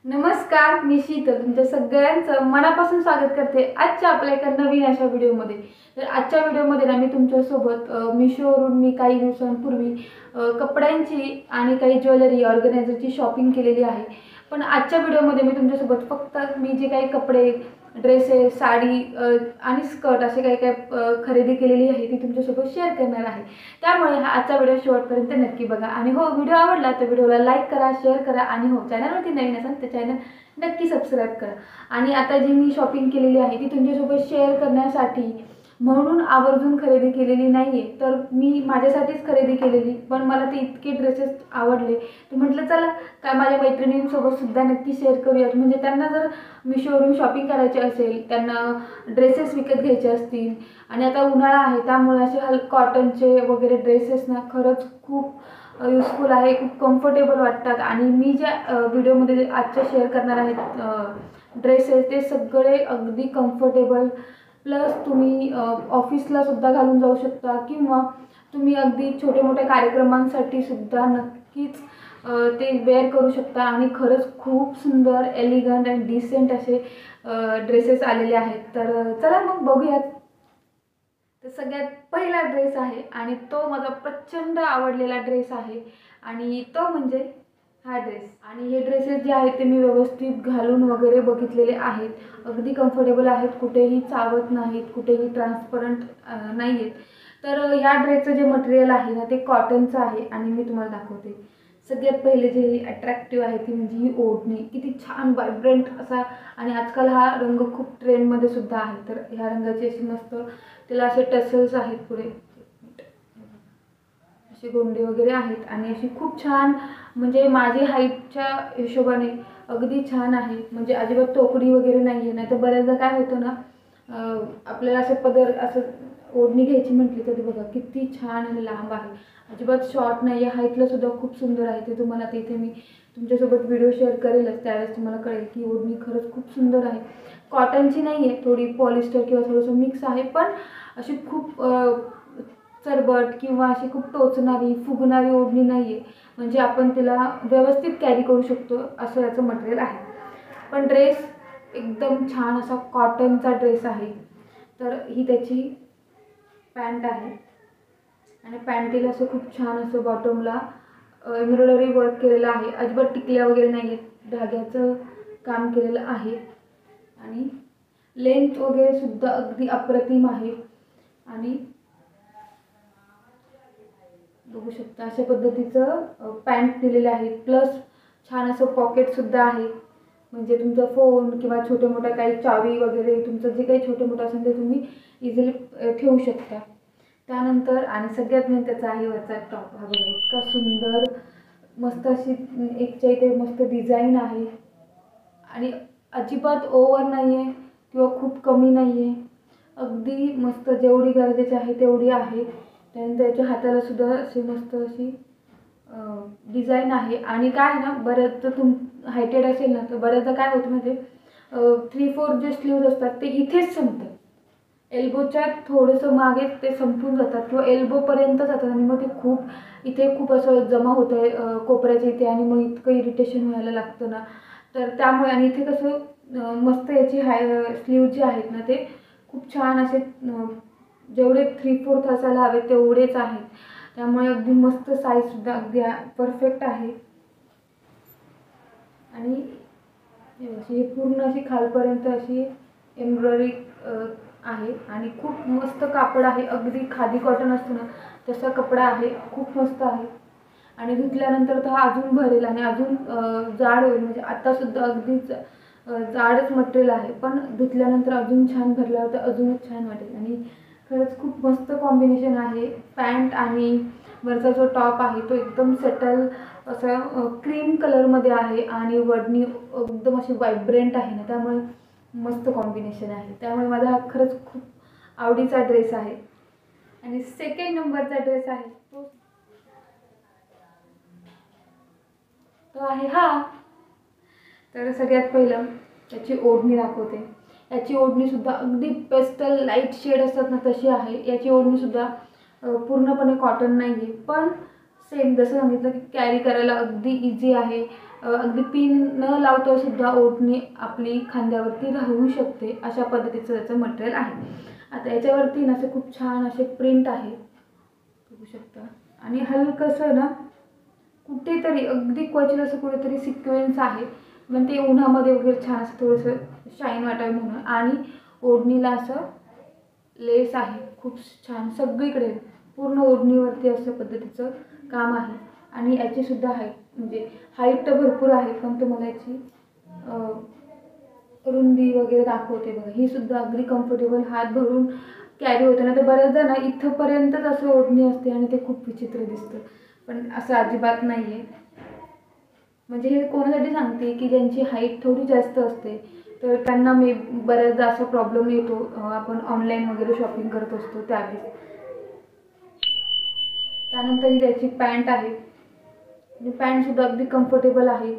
नमस्कार, मी शीतल तुमच्या सगळ्यांचं मनापासून स्वागत करते आजच्या आपल्या एका नवीन अशा व्हिडिओमध्ये। तर आजच्या व्हिडिओमध्ये ना मी तुमच्यासोबत मिशोवरून मी काही दिवसांपूर्वी कपड्यांची आणि काही ज्वेलरी ऑर्गनायझरची शॉपिंग केलेली आहे। पण आजच्या व्हिडिओमध्ये मी तुमच्यासोबत फक्त मी जे काही कपडे, ड्रेसेस, साडी आणि स्कर्ट असे काही काही खरेदी केलेली आहे ती तुमच्यासोबत शेअर करणार आहे। त्यामुळे हा आजचा व्हिडिओ शेवटपर्यंत नक्की बघा आणि हो, व्हिडिओ आवडला तर व्हिडिओला लाईक करा, शेअर करा आणि हो, चॅनलवरती नवीन असाल तर चॅनल नक्की सबस्क्राईब करा। आणि आता जी मी शॉपिंग केलेली आहे ती तुमच्यासोबत शेअर करण्यासाठी म्हणून आवर्जून खरेदी केलेली नाही आहे, तर मी माझ्यासाठीच खरेदी केलेली। पण मला ते इतके ड्रेसेस आवडले तर म्हटलं चला काय माझ्या मैत्रिणींसोबत सुद्धा नक्की शेअर करूयात। म्हणजे त्यांना जर मिशोवरून शॉपिंग करायची असेल, त्यांना ड्रेसेस विकत घ्यायचे असतील आणि आता उन्हाळा आहे त्यामुळे असे कॉटनचे वगैरे ड्रेसेस ना खरंच खूप यूजफुल आहे, खूप कम्फर्टेबल वाटतात। आणि मी ज्या व्हिडिओमध्ये आजच्या शेअर करणार आहेत ड्रेसेस ते सगळे अगदी कम्फर्टेबल, प्लस तुम्ही ऑफिसला सुद्धा घालून जाऊ शकता किंवा तुम्ही अगदी छोटे मोठे कार्यक्रमांसाठी सुद्धा नक्कीच ते वेअर करू शकता। आणि खरंच खूप सुंदर, एलिगंट आणि डिसेंट असे ड्रेसेस आलेले आहेत। तर चला मग बघूयात। तर सगळ्यात पहिला ड्रेस आहे आणि तो माझा प्रचंड आवडलेला ड्रेस आहे आणि तो म्हणजे हा ड्रेस। आणि हे ड्रेसेस जे आहेत ते मी व्यवस्थित घालून वगैरे बघितलेले आहेत, अगदी कम्फर्टेबल आहेत, कुठेही चावत नाहीत, कुठेही ट्रान्सपरंट नाही आहेत। तर ह्या ड्रेसचं जे मटेरियल आहे ना ते कॉटनचं आहे आणि मी तुम्हाला दाखवते। सगळ्यात पहिले जे अट्रॅक्टिव्ह आहे ती म्हणजे ही ओढणी, किती छान व्हायब्रंट असा, आणि आजकाल हा रंग खूप ट्रेंडमध्ये सुद्धा आहे। तर ह्या रंगाची अशी मस्त, त्याला असे टसल्स आहेत पुढे, असे गोंडे वगैरे आहेत आणि अशी खूप छान, म्हणजे माझी हाईटच्या हिशोबाने अगदी छान आहे। म्हणजे अजिबात तोकडी वगैरे नाही आहे। नाही तर बऱ्याचदा काय होतं ना, आपल्याला असं पदर असं ओढणी घ्यायची म्हटली तर बघा किती छान आणि लांब आहे, अजिबात शॉर्ट नाही आहे, हाईटला सुद्धा खूप सुंदर आहे। ते तुम्हाला ते इथे मी तुमच्यासोबत व्हिडिओ शेअर करेलच, त्यावेळेस तुम्हाला कळेल की ओढणी खरंच खूप सुंदर आहे। कॉटनची नाही आहे, थोडी पॉलिस्टर किंवा थोडंसं मिक्स आहे, पण अशी खूप चरबट किंवा अशी खूप टोचणारी, फुगणारी ओढणी नाही आहे। म्हणजे आपण तिला व्यवस्थित कॅरी करू शकतो असं याचं मटेरियल आहे। पण ड्रेस एकदम छान असा कॉटनचा ड्रेस आहे। तर ही त्याची पॅन्ट आहे आणि पॅन्टीला असं खूप छान असं बॉटमला एम्ब्रॉयडरी वर्क केलेलं आहे, अजिबात टिकल्या वगैरे नाही आहेत, धाग्याचं काम केलेलं आहे आणि लेंथ वगैरे सुद्धा अगदी अप्रतिम आहे। आणि बघू शकता अशा पद्धतीचं पॅन्ट दिलेलं आहे, प्लस छान असं पॉकेटसुद्धा आहे। म्हणजे तुमचा फोन किंवा छोटे मोठ्या काही चावी वगैरे तुमचं जे काही छोटे मोठं असेल ते तुम्ही इझिली ठेवू शकता। त्यानंतर आणि सगळ्यात मेन त्याचा आहे वरचा टॉप, हा बघा इतका सुंदर, मस्त अशी एकच्या इथे मस्त डिझाईन आहे आणि अजिबात ओव्हर नाही आहे किंवा खूप कमी नाही आहे, अगदी मस्त, जेवढी गरजेची आहे तेवढी आहे। त्यानंतर त्याच्या हाताला सुद्धा अशी मस्त अशी डिझाईन आहे। आणि काय ना, बऱ्याचदा हायटेड असेल ना तर बऱ्याचदा काय होतं म्हणजे 3/4 जे स्लीव्ज असतात ते इथेच संपतात, एल्बोच्या थोडंसं मागे ते संपून जातात किंवा एल्बोपर्यंत जातात आणि मग ते खूप इथे खूप असं जमा होतं आहे कोपऱ्याच्या इथे, आणि मग इतकं इरिटेशन व्हायला लागतं ना। तर त्यामुळे, आणि इथे कसं मस्त याची स्लीव जे आहेत ना ते खूप छान असे, जेवढे 3/4 असायला हवे तेवढेच आहेत, त्यामुळे अगदी मस्त, साईजसुद्धा अगदी परफेक्ट आहे। आणि ही पूर्ण अशी खालपर्यंत अशी एम्ब्रॉयडरी आहे आणि खूप मस्त कापड आहे, अगदी खादी कॉटन असतं ना तसा कपडा आहे, खूप मस्त आहे। आणि धुतल्यानंतर तर हा अजून भरेल आणि अजून जाड होईल, म्हणजे आत्तासुद्धा अगदीच जाडच मटेरियल आहे, पण धुतल्यानंतर अजून छान भरल्यावर तर अजूनच छान वाटेल। आणि खरंच खूप मस्त कॉम्बिनेशन आहे, पॅन्ट आणि वरचा जो टॉप आहे तो एकदम सेटल असा क्रीम कलरमध्ये आहे आणि वडणी एकदम अशी व्हायब्रंट आहे ना, त्यामुळे मस्त कॉम्बिनेशन आहे। त्यामुळे माझा हा खरंच खूप आवडीचा ड्रेस आहे। आणि सेकंड नंबरचा ड्रेस आहे तो आहे हा। तर सगळ्यात पहिलं त्याची ओढणी दाखवते। याची ओढणीसुद्धा अगदी पेस्टल लाईट शेड असतात ना तशी आहे। याची ओढणीसुद्धा पूर्णपणे कॉटन नाही आहे, पण सेम जसं सांगितलं की कॅरी करायला अगदी इझी आहे अगदी पिन न लावता सुद्धा ओढणी आपली खांद्यावरती राहू शकते, अशा पद्धतीचं याचं मटेरियल आहे. आता याच्यावरती ना असं खूप छान असे प्रिंट आहे, बघू शकता. आणि हलकंसं ना कुठेतरी अगदी क्वचित असं कुठेतरी सिक्वेन्स आहे, पण ते उन्हामध्ये वगैरे छान असं थोडंसं शाईन वाटावं म्हणून. आणि ओढणीला असं लेस आहे खूप छान, सगळीकडे पूर्ण ओढणीवरती असं पद्धतीचं काम आहे. आणि याची सुद्धा हाईट तर भरपूर आहे, पण तुम्हाला याची रुंदी वगैरे दाखवते बघा. ही सुद्धा अगदी कम्फर्टेबल, हात भरून कॅरी होते ना. तर बऱ्याचदा ना इथंपर्यंतच असं ओढणी असते आणि ते खूप विचित्र दिसतं, पण असं अजिबात नाही आहे. म्हणजे हे कोणासाठी सांगते की ज्यांची हाईट थोडी जास्त असते, तर त्यांना बऱ्याचदा असा प्रॉब्लेम येतो, आपण ऑनलाईन वगैरे शॉपिंग करत असतो त्यावेळेस. त्यानंतर ही त्याची पॅन्ट आहे, आणि पॅन्टसुद्धा अगदी कम्फर्टेबल आहे.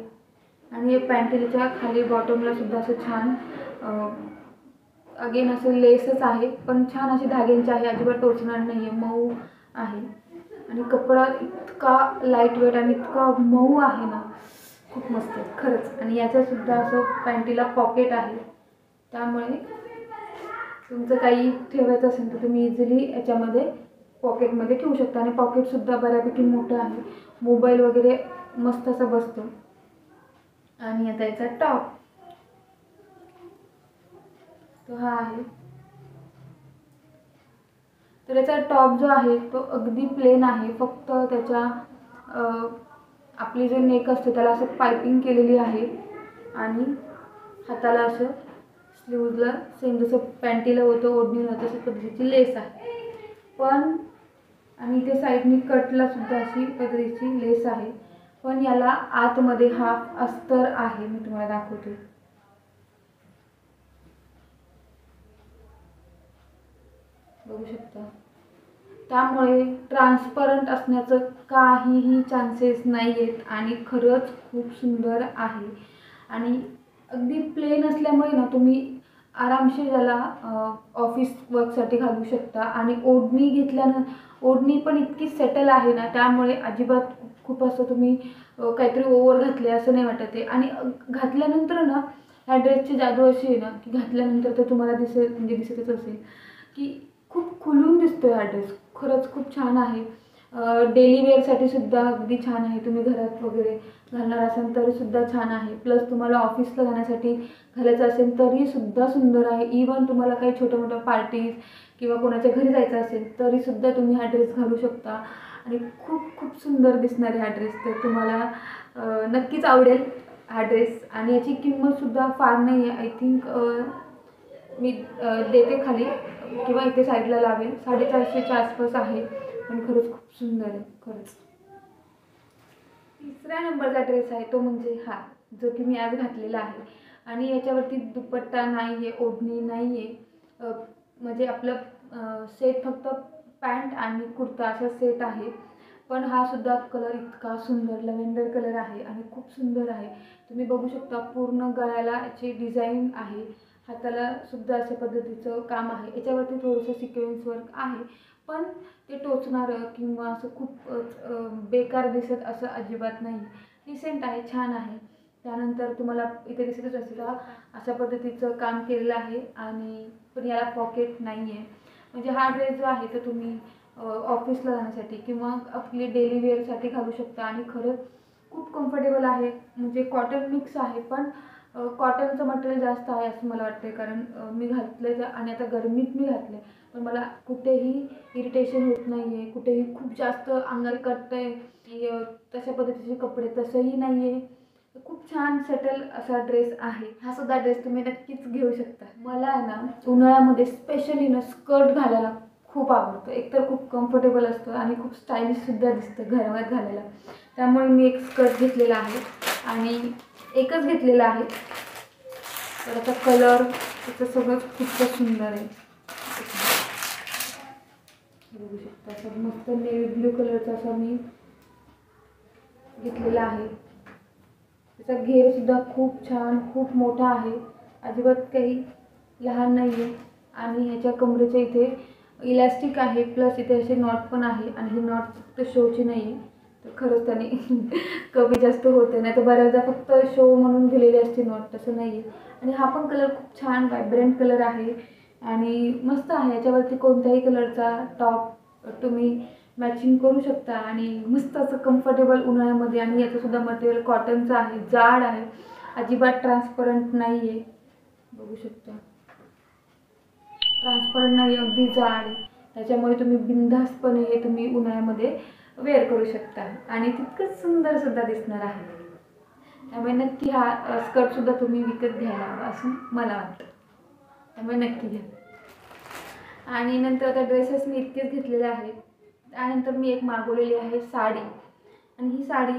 आणि पॅन्टीच्या खाली बॉटमला सुद्धा असं छान अगेन असं लेसच आहे, पण छान अशी धाग्यांची आहे, अजिबात टोचणार नाही आहे, मऊ आहे. आणि कपडा इतका लाईट वेट आणि इतका मऊ आहे ना, खूप मस्त आहे खरंच. आणि याच्यासुद्धा असं पॅन्टीला पॉकेट आहे, त्यामुळे तुमचं काही ठेवायचं असेल तर तुम्ही इझिली याच्यामध्ये पॉकेटमध्ये ठेवू शकता. आणि पॉकेटसुद्धा बऱ्यापैकी मोठं आहे, मोबाईल वगैरे मस्त असं बसतो. आणि आता याचा टॉप तो हा आहे. तर याचा टॉप जो आहे तो अगदी प्लेन आहे, फक्त त्याच्या आपली जे नेक असते त्याला असं पायपिंग केलेली आहे. आणि हाताला असं स्लीव्जला सेम जसं पॅन्टीला होतं ओढणीला तशी पद्धतीची लेस आहे, पण आणि इथे साईडनी कटला सुद्धा अशी पद्धतीची लेस आहे. पण याला आतमध्ये हाफ अस्तर आहे, मी तुम्हाला दाखवते. बघू शकता. त्यामुळे ट्रान्सपरंट असण्याचं काहीही चान्सेस नाही आहेत, आणि खरंच खूप सुंदर आहे. आणि अगदी प्लेन असल्यामुळे ना तुम्ही आरामशीर याला ऑफिस वर्कसाठी घालू शकता. आणि ओढणी पण इतकी सेटल आहे ना, त्यामुळे अजिबात खूप असं तुम्ही काहीतरी ओव्हर घातले असं नाही वाटत आहे. आणि घातल्यानंतर ना ह्या ड्रेसची जादू अशी आहे ना की घातल्यानंतर तर तुम्हाला दिसतच असेल की खूप खुलून दिसतो हा ड्रेस. खरंच खूप छान आहे. डेली वेअरसाठी सुद्धा अगदी छान आहे, तुम्ही घरात वगैरे घालणार असाल तरी सुद्धा छान आहे. प्लस तुम्हाला ऑफिसला जाण्यासाठी घालायचं असेल तरी सुद्धा सुंदर आहे. इवन तुम्हाला काही छोट्या मोठ्या पार्टीज किंवा कोणाच्या घरी जायचं असेल तरी सुद्धा तुम्ही हा ड्रेस घालू शकता, आणि खूप खूप सुंदर दिसणार आहे हा ड्रेस. तर तुम्हाला नक्कीच आवडेल हा ड्रेस. आणि याची किंमतसुद्धा फार नाही आहे, आय थिंक मी देते खाली किंवा इथे साईडला लावेल, 450च्या आसपास आहे, पण खरंच खूप सुंदर आहे खरंच. तिसऱ्या नंबरचा ड्रेस आहे तो म्हणजे हा, जो की मी आज घातलेला आहे. आणि याच्यावरती दुपट्टा नाही आहे, ओढणी नाही आहे, म्हणजे आपलं सेट फक्त पॅन्ट आणि कुर्ता असा सेट आहे. पण हा सुद्धा कलर इतका सुंदर लव्हेंडर कलर आहे आणि खूप सुंदर आहे. तुम्ही बघू शकता पूर्ण गळ्याला याची डिझाईन आहे, हाताला सुद्धा अशा पद्धतीचं काम आहे. याच्यावरती थोडंसं सिक्वेन्स वर्क आहे, पण ते टोचणारं किंवा असं खूप बेकार दिसत असं अजिबात नाही. डिसेंट आहे, छान आहे. त्यानंतर तुम्हाला इथे दिसतच असेल अशा पद्धतीचं काम केलेलं आहे, आणि पण याला पॉकेट नाही आहे. म्हणजे हा ड्रेस जो आहे तो तुम्ही ऑफिसला जाण्यासाठी किंवा आपली डेली वेअरसाठी घालू शकता. आणि खरंच खूप कम्फर्टेबल आहे. म्हणजे कॉटन मिक्स आहे, पण कॉटनचं मटेरियल जास्त आहे असं मला वाटते, कारण मी घातलं आणि आता गरमीत मी घातलं, पण मला कुठेही इरिटेशन होत नाही आहे, कुठेही खूप जास्त अंगाला कटतं आहे की तशा पद्धतीचे कपडे तसंही नाही आहे. खूप छान सेटल असा ड्रेस आहे. हा सुद्धा ड्रेस तुम्ही नक्कीच घेऊ शकता. मला ना उन्हाळ्यामध्ये स्पेशली ना स्कर्ट घालायला खूप आवडतं. एकतर खूप कम्फर्टेबल असतं आणि खूप स्टायलिशसुद्धा दिसतं घरात घालायला. त्यामुळे मी एक स्कर्ट घेतलेला आहे, आणि एकच घेतलेला आहे. तर आता कलर त्याचं सगळं खूपच सुंदर आहे. बघू शकता असं मस्त नेव्ही ब्ल्यू कलरचा असा मी घेतलेला आहे. त्याचा घेरसुद्धा खूप छान खूप मोठा आहे, अजिबात काही लहान नाही आहे. आणि ह्याच्या कमरेच्या इथे इलॅस्टिक आहे, प्लस इथे असे नॉट पण आहे. आणि ही नॉट फक्त शोची नाही आहे, तर खरंच त्याने कमी जास्त होते, नाही तर बऱ्याचदा फक्त शो म्हणून दिलेली असते नोट, तसं नाही आहे. आणि हा पण कलर खूप छान व्हायब्रंट कलर आहे आणि मस्त आहे. याच्यावरती कोणत्याही कलरचा टॉप तुम्ही मॅचिंग करू शकता आणि मस्त असं कम्फर्टेबल उन्हाळ्यामध्ये. आणि याचंसुद्धा मटेरियल कॉटनचं आहे, जाड आहे, अजिबात ट्रान्सपरंट नाही आहे, बघू शकता ट्रान्सपरंट नाही, अगदी जाड आहे. त्याच्यामुळे तुम्ही बिनधास्तपणे हे तुम्ही उन्हाळ्यामध्ये वेअर करू शकता आणि तितकंच सुंदरसुद्धा दिसणार आहे. त्यामुळे नक्की हा स्कर्टसुद्धा तुम्ही विकत घ्यायला हवा असं मला वाटतं, त्यामुळे नक्की घ्या. आणि नंतर आता ड्रेसेस मी इतकेच घेतलेले आहेत. त्यानंतर मी एक मागवलेली आहे साडी. आणि ही साडी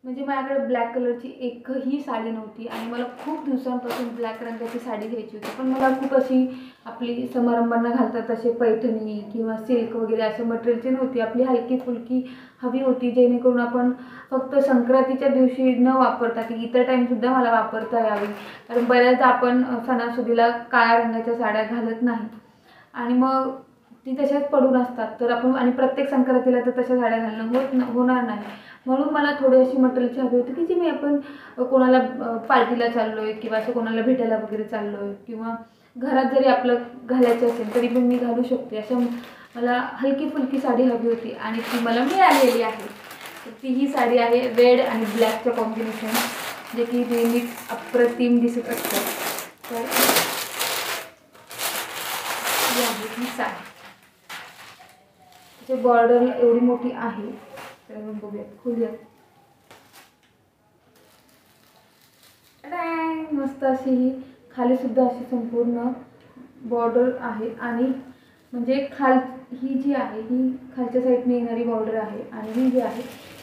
म्हणजे माझ्याकडे ब्लॅक कलरची एकही साडी नव्हती आणि मला खूप दिवसांपासून ब्लॅक रंगाची साडी घ्यायची होती. पण मला खूप अशी आपली समारंभांना घालतात असे पैठणी किंवा सिल्क वगैरे असं मटेरियलची नव्हती. आपली हलकी फुलकी हवी होती, जेणेकरून आपण फक्त संक्रांतीच्या दिवशी न वापरता की इतर टाईमसुद्धा मला वापरता यावी. कारण बऱ्याचदा आपण सणासुदीला काळ्या रंगाच्या साड्या घालत नाही आणि मग ती तशाच पडून असतात. तर आपण आणि प्रत्येक संक्रांतीला तर तशा साड्या घालणं होणार नाही. म्हणून मला थोडी अशी मटेरियलची हवी होती की जी मी आपण कोणाला पार्टीला चाललो आहे किंवा असं कोणाला भेटायला वगैरे चाललो आहे किंवा घरात जरी आपलं घालायचं असेल तरी पण मी घालू शकते. असं मला हलकी फुलकी साडी हवी होती आणि ती मला मिळालेली आहे. तर ती ही साडी आहे रेड आणि ब्लॅकचं कॉम्बिनेशन, जे की नेहमीच अप्रतिम दिसत असतं. तर ही आहे ही साडी, त्याची बॉर्डर एवढी मोठी आहे. तर बघूयात, खोलूयात. मस्त अशी ही खाली सुद्धा अशी संपूर्ण बॉर्डर आहे आणि म्हणजे ही जी आहे ही खालच्या साईडने येणारी बॉर्डर आहे आणि ही जी आहे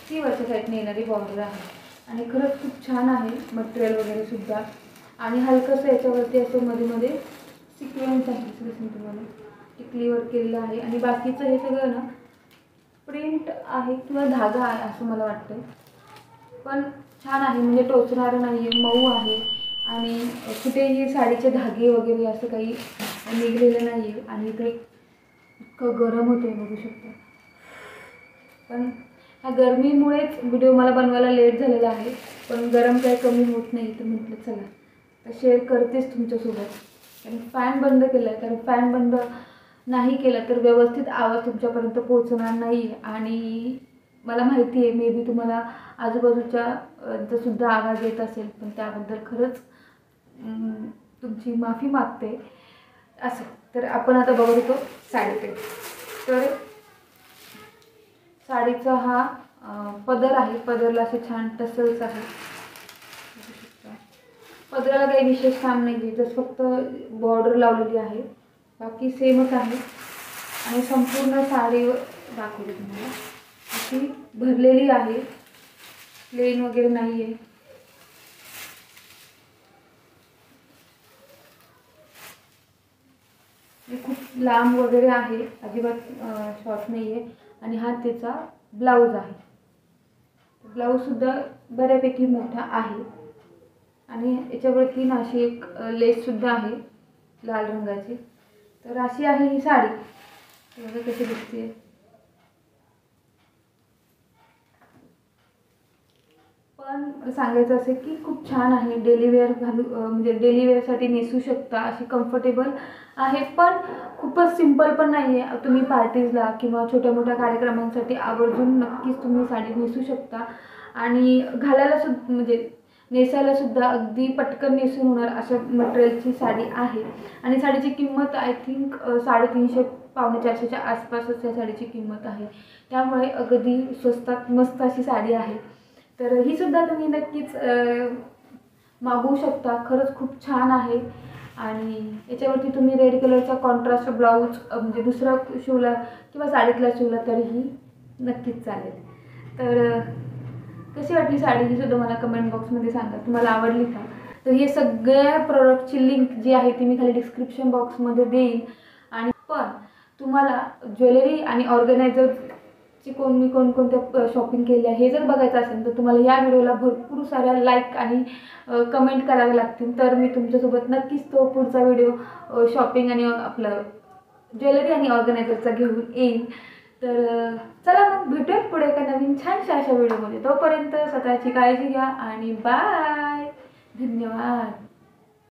ती वरच्या साईडने येणारी बॉर्डर आहे. आणि खरंच खूप छान आहे मटेरियल वगैरे सुद्धा. आणि हलकंसं याच्यावरती असं मध्ये मध्ये सिक्वेन्स आहे, दिसून तुम्हाला टिकलीवर केलेलं आहे. आणि बाकीचं हे सगळं ना प्रिंट आहे किंवा धागा आहे असं मला वाटतं. पण छान आहे, म्हणजे टोचणारं नाही आहे, मऊ आहे आणि कुठेही साडीचे धागे वगैरे असं काही निघलेलं नाही आहे. आणि इथे इतकं गरम होतं आहे, बघू शकता. पण ह्या गरमीमुळेच व्हिडिओ मला बनवायला लेट झालेला आहे, पण गरम काही कमी होत नाही. तर म्हटलं चला तर शेअर करतेच तुमच्यासोबत. आणि फॅन बंद केला आहे, कारण फॅन बंद नाही केला तर व्यवस्थित आवाज तुमच्यापर्यंत पोहोचणार नाही. आणि मला माहिती आहे मे बी तुम्हाला आजूबाजूच्या सुद्धा आवाज येत असेल, पण त्याबद्दल खरंच तुमची माफी मागते. असं तर आपण आता बघत होतो साडीकडे. तर साडीचा हा पदर आहे, पदरला असे छान टसल्स आहे. पदराला काही विशेष काम नाही आहे, जसं फक्त बॉर्डर लावलेली आहे, बाकी सेमच आहे. आणि संपूर्ण साडीवर दाखवली तुम्हाला अशी भरलेली आहे, प्लेन वगैरे नाही आहे. खूप लांब वगैरे आहे, अजिबात शॉर्ट नाही आहे. आणि हा त्याचा ब्लाऊज आहे. ब्लाऊजसुद्धा बऱ्यापैकी मोठा आहे. आणि याच्यावरती ना अशी एक लेससुद्धा आहे लाल रंगाची. तर अशी आहे ही साडी, बघा कशी दिसते. पण सांगायचं असेल की खूप छान आहे, डेली वेअर म्हणजे डेली वेअरसाठी नेसू शकता, अशी कम्फर्टेबल आहे. पण खूपच सिंपल पण नाही आहे. तुम्ही पार्टीजला किंवा छोट्या मोठ्या कार्यक्रमांसाठी आवर्जून नक्कीच तुम्ही साडी नेसू शकता. आणि घालायला सुद्धा म्हणजे नेसायला सुद्धा अगदी पटकन नेसून होणार अशा मटेरियलची साडी आहे. आणि साडीची किंमत आय थिंक 350 पावणे 400च्या आसपासच या साडीची किंमत आहे. त्यामुळे अगदी स्वस्तात मस्त अशी साडी आहे. तर ही सुद्धा तुम्ही नक्कीच मागवू शकता, खरंच खूप छान आहे. आणि याच्यावरती तुम्ही रेड कलरचा कॉन्ट्रास्ट ब्लाऊज म्हणजे दुसरा शिवला किंवा साडीतला शिवला तरीही नक्कीच चालेल. तर कशी वाटली साडी ही सुद्धा मला कमेंट बॉक्समध्ये सांगा, तुम्हाला आवडली का. तर हे सगळ्या प्रोडक्टची लिंक जी आहे ती मी खाली डिस्क्रिप्शन बॉक्समध्ये देईन. आणि पण तुम्हाला ज्वेलरी आणि ऑर्गनायझरची कोणकोणत्या शॉपिंग केली आहे हे जर बघायचं असेल तर तुम्हाला या व्हिडिओला भरपूर साऱ्या लाईक आणि कमेंट करावे लागतील. तर मी तुमच्यासोबत नक्कीच तो पुढचा व्हिडिओ शॉपिंग आणि आपलं ज्वेलरी आणि ऑर्गनायझरचा घेऊन येईन. तर चला मग भेटूयात पुढे एका नवीन छानशा अशा व्हिडिओमध्ये. तोपर्यंत स्वतःची काळजी घ्या आणि बाय. धन्यवाद.